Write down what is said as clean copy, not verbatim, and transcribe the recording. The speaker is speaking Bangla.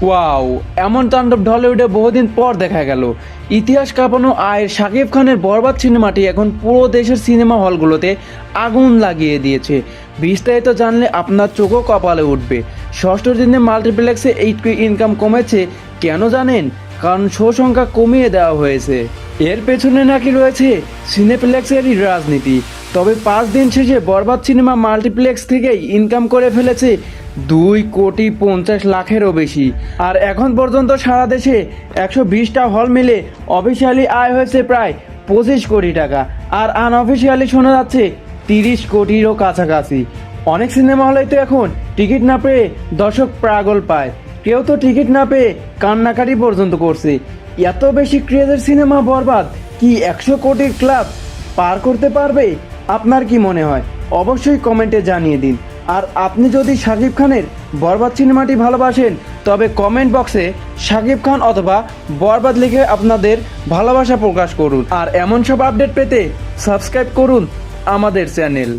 ওয়াও, এমন তাণ্ডব ঢলিউডে বহুদিন পর দেখা গেল। ইতিহাস কাঁপানো আয়ের শাকিব খানের বরবাদ সিনেমাটি এখন পুরো দেশের সিনেমা হলগুলোতে আগুন লাগিয়ে দিয়েছে। বিস্তারিত জানলে আপনার চোখও কপালে উঠবে। ষষ্ঠ দিনে মাল্টিপ্লেক্সে এই ইনকাম কমেছে কেন জানেন? কারণ শো সংখ্যা কমিয়ে দেওয়া হয়েছে। এর পেছনে নাকি রয়েছে সিনেপ্লেক্সেরই রাজনীতি। তবে 5 দিন শেষে বরবাদ সিনেমা মাল্টিপ্লেক্স থেকেই ইনকাম করে ফেলেছে 2,50,00,000-এরও বেশি। আর এখন পর্যন্ত সারা দেশে 120টা হল মিলে অফিসিয়ালি আয় হয়েছে প্রায় 25 কোটি টাকা, আর আনঅফিসিয়ালি শোনা যাচ্ছে 30 কোটিরও কাছাকাছি। অনেক সিনেমা হলেই তো এখন টিকিট না পেয়ে দর্শক পাগল পায়, কেউ তো টিকিট না পেয়ে কান্নাকাটি পর্যন্ত করছে। এত বেশি ক্রেজের সিনেমা বরবাদ কি 100 কোটির ক্লাব পার করতে পারবে? আপনার কি মনে হয়? অবশ্যই কমেন্টে জানিয়ে দিন। আর আপনি যদি শাকিব খানের বরবাদ সিনেমাটি ভালোবাসেন তবে কমেন্ট বক্সে শাকিব খান অথবা বরবাদ লিখে আপনাদের ভালোবাসা প্রকাশ করুন। আর এমন সব আপডেট পেতে সাবস্ক্রাইব করুন আমাদের চ্যানেল।